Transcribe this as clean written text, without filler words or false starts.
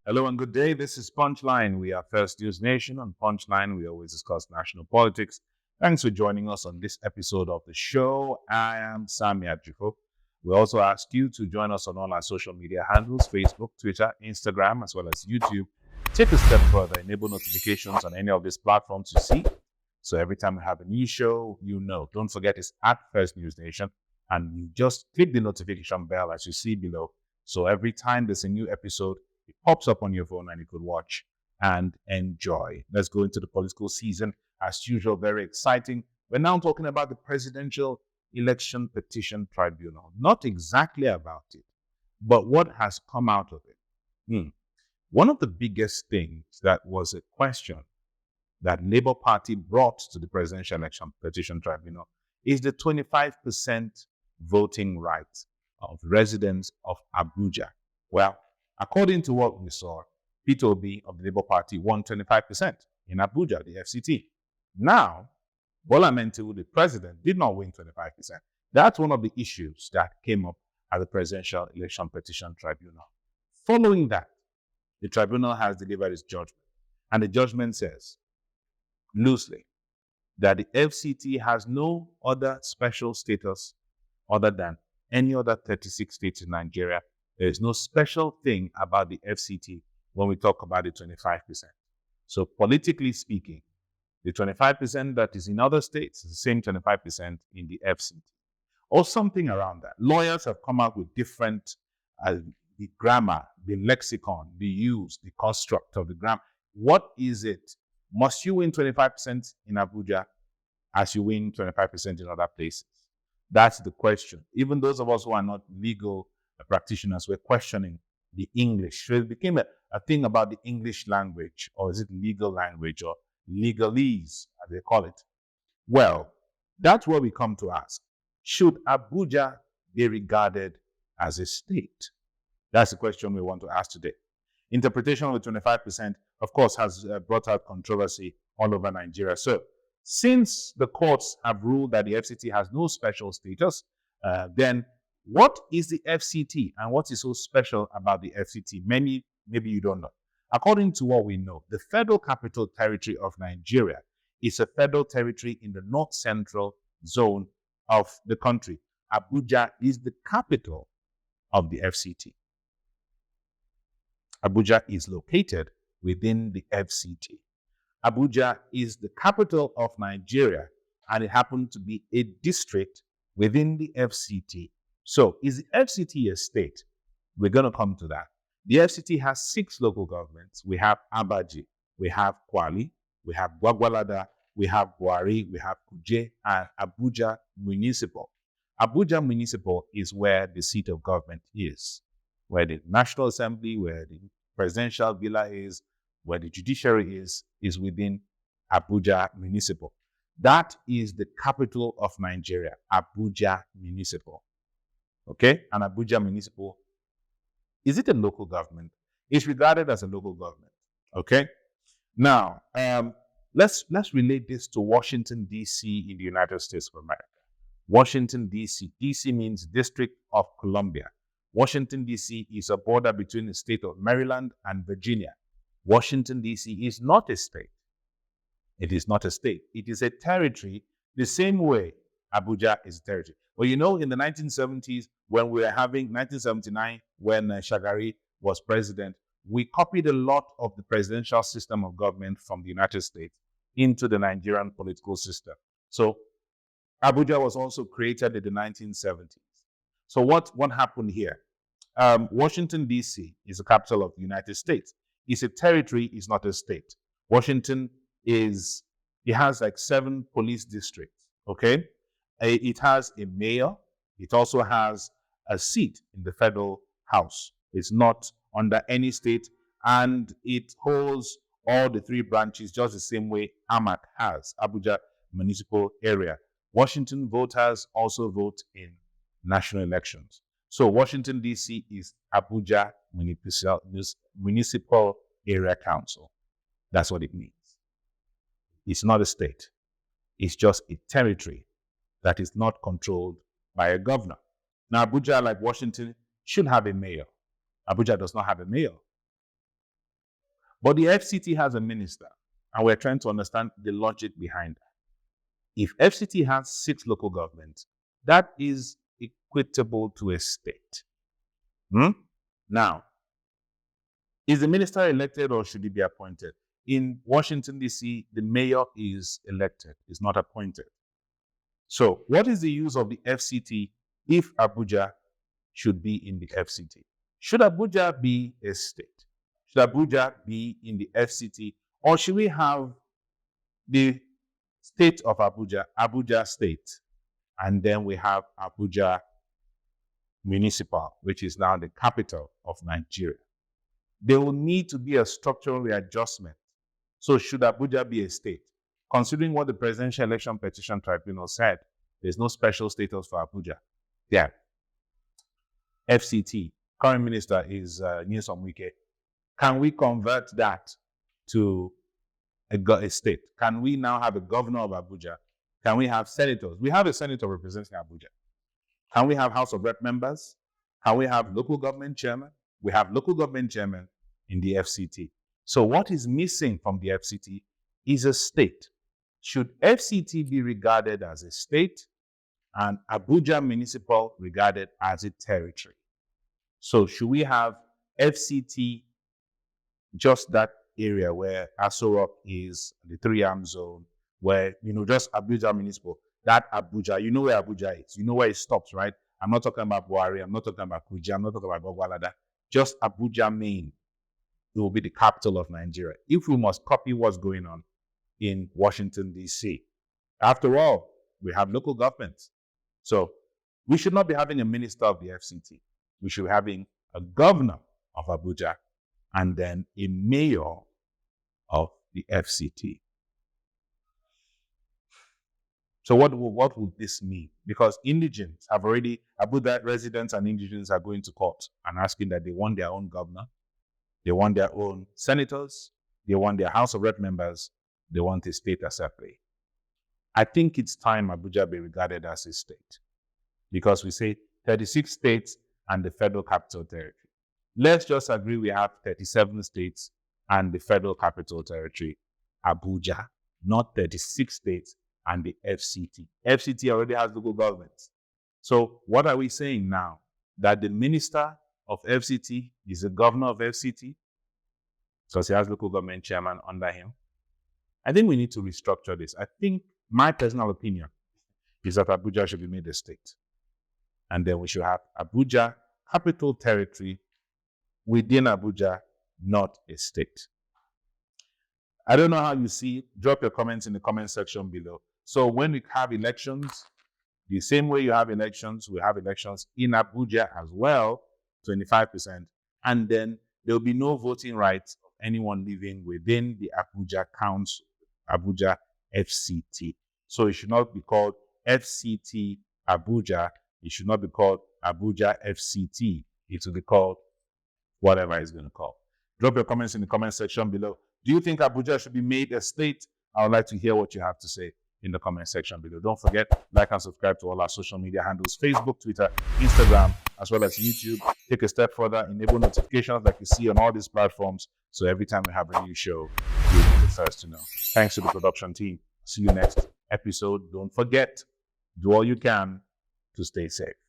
Hello and good day. This is Punchline. We are FirstNewsNation. On Punchline, we always discuss national politics. Thanks for joining us on this episode of the show. I am Sami Adjifo. We also ask you to join us on all our social media handles, Facebook, Twitter, Instagram, as well as YouTube. Take a step further, enable notifications on any of these platforms you see. So every time we have a new show, you know. Don't forget it's at FirstNewsNation, and you just click the notification bell as you see below. So every time there's a new episode, it pops up on your phone and you could watch and enjoy. Let's go into the political season. As usual, very exciting. We're now talking about the Presidential Election Petition Tribunal. Not exactly about it, but what has come out of it. One of the biggest things that was a question that Labour Party brought to the Presidential Election Petition Tribunal is the 25% voting right of residents of Abuja. Well, according to what we saw, Peter Obi of the Labour Party won 25% in Abuja, the FCT. Now, Bola Tinubu, the president, did not win 25%. That's one of the issues that came up at the Presidential Election Petition Tribunal. Following that, the tribunal has delivered its judgment. And the judgment says, loosely, that the FCT has no other special status other than any other 36 states in Nigeria. There is no special thing about the FCT when we talk about the 25%. So politically speaking, the 25% that is in other states is the same 25% in the FCT, or something around that. Lawyers have come out with different, the grammar, the lexicon, the use, the construct of the grammar. What is it? Must you win 25% in Abuja as you win 25% in other places? That's the question. Even those of us who are not legal practitioners were questioning the English. So it became a thing about the English language, or is it legal language, or legalese, as they call it. Well, that's where we come to ask. Should Abuja be regarded as a state? That's the question we want to ask today. Interpretation of the 25%, of course, has brought out controversy all over Nigeria. So, since the courts have ruled that the FCT has no special status, then what is the FCT and what is so special about the FCT? Maybe you don't know. According to what we know, the Federal Capital Territory of Nigeria is a federal territory in the north-central zone of the country. Abuja is the capital of the FCT. Abuja is located within the FCT. Abuja is the capital of Nigeria, and it happened to be a district within the FCT. So, is the FCT a state? We're going to come to that. The FCT has 6 local governments. We have Abaji, we have Kwali, we have Gwagwalada, we have Buhari, we have Kuje, and Abuja Municipal. Abuja Municipal is where the seat of government is, where the National Assembly, where the presidential villa is, where the judiciary is within Abuja Municipal. That is the capital of Nigeria, Abuja Municipal. Okay? And Abuja Municipal, is it a local government? It's regarded as a local government. Okay? Now, let's relate this to Washington, D.C. in the United States of America. Washington, D.C. D.C. means District of Columbia. Washington, D.C. is a border between the state of Maryland and Virginia. Washington, D.C. is not a state. It is not a state. It is a territory the same way Abuja is a territory. Well, you know, in the 1970s, when we were having 1979, when Shagari was president, we copied a lot of the presidential system of government from the United States into the Nigerian political system. So Abuja was also created in the 1970s. So what happened here? Washington, D.C. is the capital of the United States. It's a territory, it's not a state. Washington it has like 7 police districts, okay? It has a mayor. It also has a seat in the federal house. It's not under any state, and it holds all the 3 branches just the same way AMAC has, Abuja Municipal Area. Washington voters also vote in national elections. So Washington, D.C. is Abuja Municipal Area Council. That's what it means. It's not a state. It's just a territory that is not controlled by a governor. Now, Abuja, like Washington, should have a mayor. Abuja does not have a mayor. But the FCT has a minister, and we're trying to understand the logic behind that. If FCT has 6 local governments, that is equitable to a state. Now, is the minister elected or should he be appointed? In Washington, D.C., the mayor is elected, is not appointed. So what is the use of the FCT if Abuja should be in the FCT? Should Abuja be a state? Should Abuja be in the FCT? Or should we have the state of Abuja, Abuja State, and then we have Abuja Municipal, which is now the capital of Nigeria? There will need to be a structural readjustment. So should Abuja be a state? Considering what the Presidential Election Petition Tribunal said, there's no special status for Abuja. Yeah. FCT, current minister is Nyesom Wike. Can we convert that to a state? Can we now have a governor of Abuja? Can we have senators? We have a senator representing Abuja. Can we have House of Rep members? Can we have local government chairman? We have local government chairman in the FCT. So what is missing from the FCT is a state. Should FCT be regarded as a state and Abuja Municipal regarded as a territory? So should we have FCT just that area where Aso Rock is, the 3-arm zone, where, just Abuja Municipal, that Abuja, you know where Abuja is, you know where it stops, right? I'm not talking about Buhari, I'm not talking about Kuji, I'm not talking about Gogwalada, just Abuja main. It will be the capital of Nigeria, if we must copy what's going on in Washington, D.C. After all, we have local governments. So we should not be having a minister of the FCT. We should be having a governor of Abuja and then a mayor of the FCT. So what would this mean? Because indigents have already, Abuja residents and indigents are going to court and asking that they want their own governor, they want their own senators, they want their House of Rep members, they want a state assembly. I think it's time Abuja be regarded as a state, because we say 36 states and the Federal Capital Territory. Let's just agree we have 37 states and the Federal Capital Territory, Abuja, not 36 states and the FCT. FCT already has local governments. So what are we saying now? That the minister of FCT is the governor of FCT, because he has local government chairman under him? I think we need to restructure this. I think my personal opinion is that Abuja should be made a state. And then we should have Abuja Capital Territory within Abuja, not a state. I don't know how you see. Drop your comments in the comment section below. So when we have elections, the same way you have elections, we have elections in Abuja as well, 25%. And then there will be no voting rights of anyone living within the Abuja Council, Abuja FCT. So it should not be called FCT Abuja. It should not be called Abuja FCT. It will be called whatever it's going to call. Drop your comments in the comment section below. Do you think Abuja should be made a state? I would like to hear what you have to say in the comment section below. Don't forget, like and subscribe to all our social media handles, Facebook, Twitter, Instagram, as well as YouTube. Take a step further, enable notifications like you see on all these platforms, so every time we have a new show, you'll be the first to know. Thanks to the production team. See you next episode. Don't forget, do all you can to stay safe.